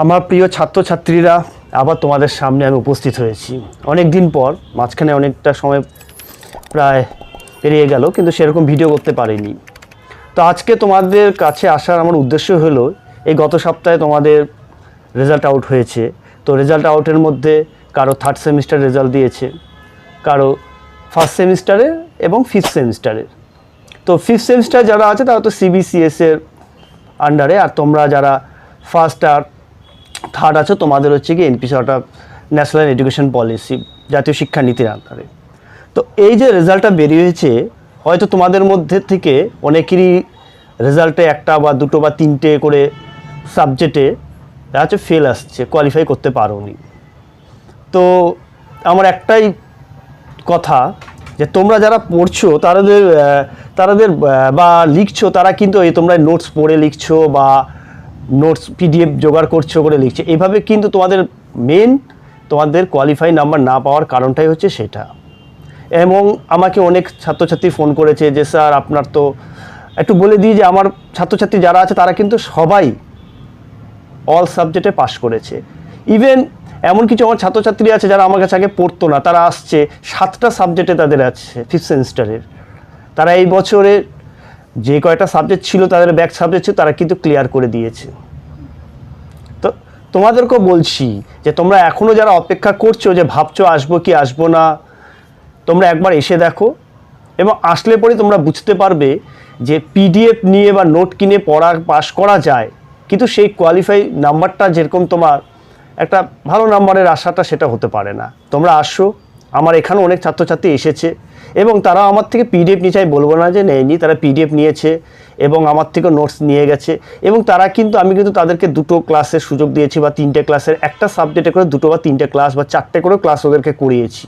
আমার প্রিয় ছাত্রছাত্রীরা, আবার তোমাদের সামনে আমি উপস্থিত হয়েছি অনেক দিন পর। মাঝখানে অনেকটা সময় প্রায় পেরিয়ে গেল, কিন্তু সেরকম ভিডিও করতে পারিনি। তো আজকে তোমাদের কাছে আসার আমার উদ্দেশ্য হলো, এই গত সপ্তাহে তোমাদের রেজাল্ট আউট হয়েছে। তো রেজাল্ট আউটের মধ্যে কারো থার্ড সেমিস্টার রেজাল্ট দিয়েছে, কারো ফার্স্ট সেমিস্টারের এবং ফিফথ সেমিস্টারের। তো ফিফথ সেমিস্টার যারা আছে তারা তো সিবিসিএসের আন্ডারে, আর তোমরা যারা ফার্স্ট আর থার্ড আছো তোমাদের হচ্ছে কি এনপিসি অর্থাৎ ন্যাশনাল এডুকেশন পলিসি, জাতীয় শিক্ষানীতির আন্ডারে। তো এই যে রেজাল্টটা বেরিয়েছে, হয়তো তোমাদের মধ্যে থেকে অনেকেরই রেজাল্টে একটা বা দুটো বা তিনটে করে সাবজেক্টে হচ্ছে ফেল আসছে, কোয়ালিফাই করতে পারোনি। তো আমার একটাই কথা যে তোমরা যারা পড়ছো তাদের বা লিখছো, তারা কিন্তু এই তোমরা নোটস পড়ে লিখছো বা নোটস পিডিএফ জোগাড় করছো করে লিখছো, এইভাবে কিন্তু তোমাদের কোয়ালিফাই নাম্বার না পাওয়ার কারণটাই হচ্ছে সেটা। এবং আমাকে অনেক ছাত্রছাত্রী ফোন করেছে যে স্যার আপনার তো একটু বলে দিই যে আমার ছাত্রছাত্রী যারা আছে তারা কিন্তু সবাই অল সাবজেক্টে পাশ করেছে। ইভেন এমন কিছু আমার ছাত্রছাত্রী আছে যারা আমার কাছে আগে পড়তো না, তারা আসছে 7টা সাবজেক্টে তাদের আছে ফিফথ সেমিস্টারের। তারা এই বছরে যে কয়টা সাবজেক্ট ছিল তাদের ব্যাক সাবজেক্ট ছিল, তারা কিন্তু ক্লিয়ার করে দিয়েছে। তো তোমাদেরকেও বলছি যে তোমরা এখনও যারা অপেক্ষা করছো, যে ভাবছো আসবো কি আসবো না, তোমরা একবার এসে দেখো। এবং আসলে পরে তোমরা বুঝতে পারবে যে পিডিএফ নিয়ে বা নোট কিনে পাস করা যায়, কিন্তু সেই কোয়ালিফাই নাম্বারটা যেরকম তোমার একটা ভালো নাম্বারের আশাটা সেটা হতে পারে না। তোমরা আসো, আমার এখানে অনেক ছাত্রছাত্রী এসেছে এবং তারা আমার থেকে পিডিএফ নিয়েছে, আমি বলবো না যে নেয়নি, তারা পিডিএফ নিয়েছে এবং আমার থেকে নোটস নিয়ে গেছে। এবং তারা কিন্তু আমি কিন্তু তাদেরকে 2টো ক্লাসের সুযোগ দিয়েছি বা 3টে ক্লাসের, একটা সাবজেক্টে করে 2টো বা 3টে ক্লাস বা 4টে করে ক্লাস ওদেরকে করিয়েছি।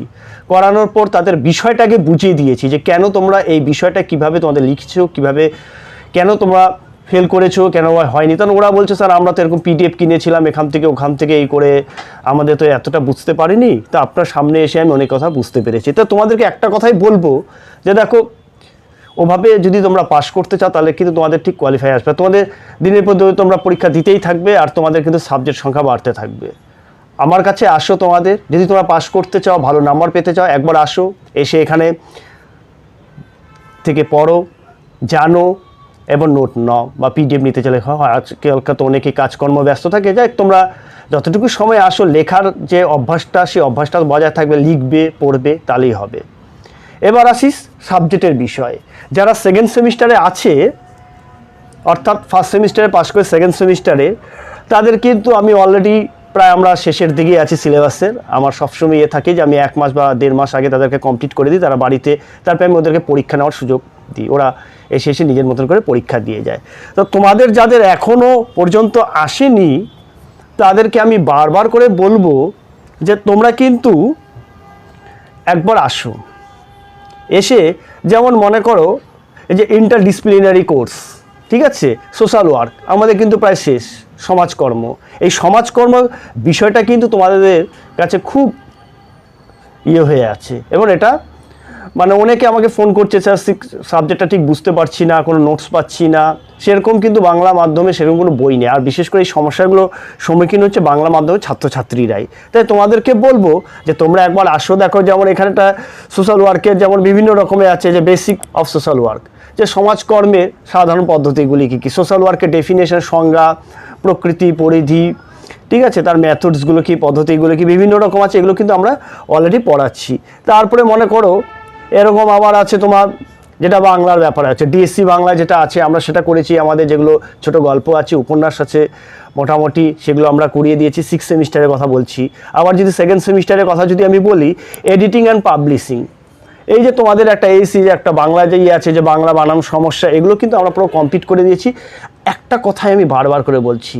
করানোর পর তাদের বিষয়টাকে বুঝিয়ে দিয়েছি যে কেন তোমরা এই বিষয়টা কিভাবে তোমাদের লিখছো, কিভাবে কেন তোমরা ফেল করেছো, কেন হয়নি। তখন ওরা বলছে স্যার আমরা তো এরকম পিডিএফ কিনেছিলাম এখান থেকে ওখান থেকে এই করে, আমাদের তো এতটা বুঝতে পারিনি, তো আপনার সামনে এসে আমি অনেক কথা বুঝতে পেরেছি। তো তোমাদেরকে একটা কথাই বলবো যে দেখো, ওভাবে যদি তোমরা পাস করতে চাও তাহলে কিন্তু তোমাদের ঠিক কোয়ালিফাই আসবে। তোমাদের দিনের পর দিন তোমরা পরীক্ষা দিতেই থাকবে আর তোমাদের কিন্তু সাবজেক্ট সংখ্যা বাড়তে থাকবে। আমার কাছে আসো, তোমাদের যদি তোমরা পাস করতে চাও, ভালো নাম্বার পেতে চাও, একবার আসো, এসে এখানে থেকে পড়ো, জানো এবং নোট নাও বা পিডিএফ নিতে চলে। আজকালকার তো অনেকেই কাজকর্ম ব্যস্ত থাকে, যাই তোমরা যতটুকু সময় আসো, লেখার যে অভ্যাসটা সেই অভ্যাসটা বজায় থাকবে, লিখবে পড়বে, তাহলেই হবে। এবার আসিস সাবজেক্টের বিষয়ে। যারা সেকেন্ড সেমিস্টারে আছে, অর্থাৎ ফার্স্ট সেমিস্টারে পাস করে সেকেন্ড সেমিস্টারে, তাদের কিন্তু আমি অলরেডি প্রায় আমরা শেষের দিকেই আছি সিলেবাসের। আমার সবসময় থাকে যে আমি 1 মাস বা 1.5 মাস আগে তাদেরকে কমপ্লিট করে দিই, তারা বাড়িতে, তারপরে আমি ওদেরকে পরীক্ষা নেওয়ার সুযোগ দিই, ওরা এসে নিজের মতন করে পরীক্ষা দিয়ে যায়। তো তোমাদের যাদের এখনও পর্যন্ত আসেনি তাদেরকে আমি বারবার করে বলবো যে তোমরা কিন্তু একবার আসো। এসে যেমন মনে করো এই যে ইন্টারডিসিপ্লিনারি কোর্স, ঠিক আছে, সোশ্যাল ওয়ার্ক আমাদের কিন্তু প্রায় শেষ, সমাজকর্ম, এই সমাজকর্ম বিষয়টা কিন্তু তোমাদের কাছে খুব হয়ে আছে। এবং এটা মানে অনেকে আমাকে ফোন করছে স্যার সাবজেক্টটা ঠিক বুঝতে পারছি না, কোনো নোটস পাচ্ছি না, সেরকম কিন্তু বাংলা মাধ্যমে সেরকম কোনো বই নেই। আর বিশেষ করে এই সমস্যাগুলো সম্মুখীন হচ্ছে বাংলা মাধ্যমে ছাত্রছাত্রীরাই। তাই তোমাদেরকে বলবো যে তোমরা একবার আসো, দেখো। যেমন এখানেটা সোশ্যাল ওয়ার্কের যেমন বিভিন্ন রকমের আছে, যে বেসিক অফ সোশ্যাল ওয়ার্ক, যে সমাজকর্মের সাধারণ পদ্ধতিগুলি কী কী, সোশ্যাল ওয়ার্কের ডেফিনেশন, সংজ্ঞা, প্রকৃতি, পরিধি, ঠিক আছে, তার মেথডসগুলো কী, পদ্ধতিগুলো কী, বিভিন্ন রকম আছে, এগুলো কিন্তু আমরা অলরেডি পড়াচ্ছি। তারপরে মনে করো এরকম আবার আছে তোমার যেটা বাংলার ব্যাপার আছে, ডিএসসি বাংলা যেটা আছে আমরা সেটা করেছি। আমাদের যেগুলো ছোট গল্প আছে, উপন্যাস আছে, মোটামুটি সেগুলো আমরা করিয়ে দিয়েছি। 6 সেমিস্টারের কথা বলছি। আবার যদি সেকেন্ড সেমিস্টারের কথা যদি আমি বলি, এডিটিং অ্যান্ড পাবলিশিং, এই যে তোমাদের একটা একটা বাংলা যে আছে, যে বাংলা বানান সমস্যা, এগুলো কিন্তু আমরা পুরো কমপ্লিট করে দিয়েছি। একটা কথাই আমি বারবার করে বলছি,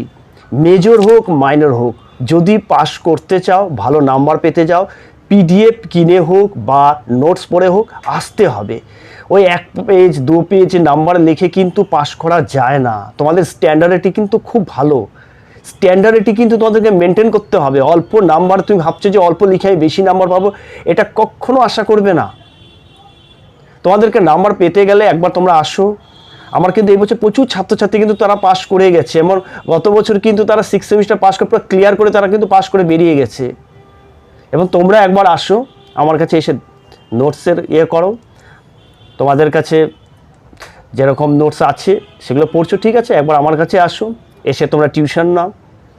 মেজর হোক মাইনর হোক, যদি পাস করতে চাও, ভালো নাম্বার পেতে যাও, পিডিএফ কিনে হোক বা নোটস পড়ে হোক আসতে হবে। ওই 1 পেজ 2 পেজ নাম্বার লিখে কিন্তু পাস করা যায় না। তোমাদের স্ট্যান্ডার্ডটি কিন্তু খুব ভালো, স্ট্যান্ডার্ডটি কিন্তু তোমাদেরকে মেনটেন করতে হবে। অল্প নাম্বার তুমি ভাবছো যে অল্প লিখে আমি বেশি নাম্বার পাবো, এটা কখনো আশা করবে না। তোমাদেরকে নাম্বার পেতে গেলে একবার তোমরা আসো, আমার কিন্তু এই বছর প্রচুর ছাত্রছাত্রী কিন্তু তারা পাস করে গেছে, এবং গত বছর কিন্তু তারা 6 সেমিস্টার পাস করে পুরো ক্লিয়ার করে তারা কিন্তু পাস করে বেরিয়ে গেছে। এবং তোমরা একবার আসো আমার কাছে এসে নোটসের করো, তোমাদের কাছে যেরকম নোটস আছে সেগুলো পড়ছো, ঠিক আছে, একবার আমার কাছে আসো, এসে তোমরা টিউশন নাও,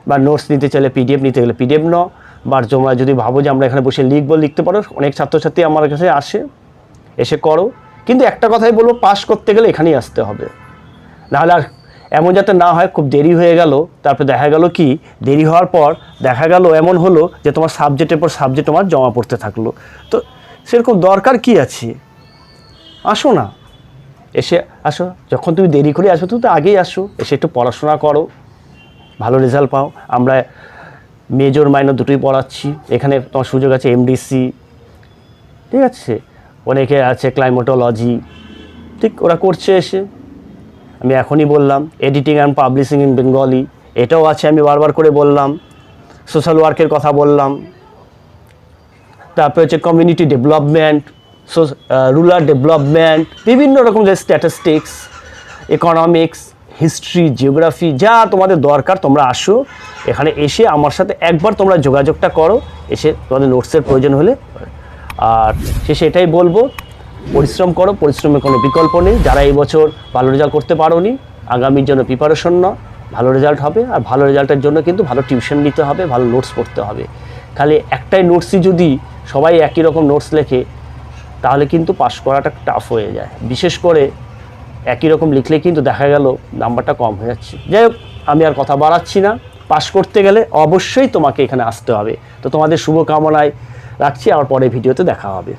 বা নোটস নিতে চাইলে পিডিএফ নিতে গেলে পিডিএফ নাও, বা তোমরা যদি ভাবো যে আমরা এখানে বসে লিখতে পারো, অনেক ছাত্রছাত্রী আমার কাছে আসে, এসে করো। কিন্তু একটা কথাই বলবো, পাস করতে গেলে এখানেই আসতে হবে, নাহলে আর এমন যাতে না হয় খুব দেরি হয়ে গেল, তারপর দেখা গেল কি দেরি হওয়ার পর দেখা গেল এমন হলো যে তোমার সাবজেক্টের পর সাবজেক্ট তোমার জমা পড়তে থাকলো। তো সেরকম দরকার কি আছে? আসো না, আসো, যখন তুমি দেরি করে আসো তুমি তো আগেই আসো, এসে একটু পড়াশোনা করো, ভালো রেজাল্ট পাও। আমরা মেজর মাইনর দুটোই পড়াচ্ছি, এখানে তোমার সুযোগ আছে এমডিসি, ঠিক আছে, অনেকে আছে ক্লাইমেটোলজি, ঠিক ওরা করছে এসে। আমি এখনই বললাম editing and publishing in Bengali, এটাও আছে, আমি বারবার করে বললাম। সোশ্যাল ওয়ার্কের কথা বললাম, তারপরে হচ্ছে কমিউনিটি ডেভেলপমেন্ট, রুরাল ডেভেলপমেন্ট, বিভিন্ন রকম যে স্ট্যাটিস্টিক্স, ইকোনমিক্স, হিস্ট্রি, জিওগ্রাফি, যা তোমাদের দরকার তোমরা আসো এখানে, এসে আমার সাথে একবার তোমরা যোগাযোগটা করো, এসে তোমাদের নোটসের প্রয়োজন হলে। আর শেষে এটাই বলবো, পরিশ্রম করো, পরিশ্রমের কোনো বিকল্প নেই। যারা এই বছর ভালো রেজাল্ট করতে পারোনি, আগামীর জন্য প্রিপারেশন নাও, ভালো রেজাল্ট হবে। আর ভালো রেজাল্টের জন্য কিন্তু ভালো টিউশন নিতে হবে, ভালো নোটস পড়তে হবে। খালি একটাই নোটসই যদি সবাই একই রকম নোটস লেখে তাহলে কিন্তু পাস করাটা টাফ হয়ে যায়, বিশেষ করে একই রকম লিখলে কিন্তু দেখা গেল নাম্বারটা কম হয়ে যাচ্ছে। যাই হোক, আমি আর কথা বাড়াচ্ছি না, পাস করতে গেলে অবশ্যই তোমাকে এখানে আসতে হবে। তো তোমাদের শুভকামনায় রাখছি, আর পরে ভিডিওতে দেখা হবে।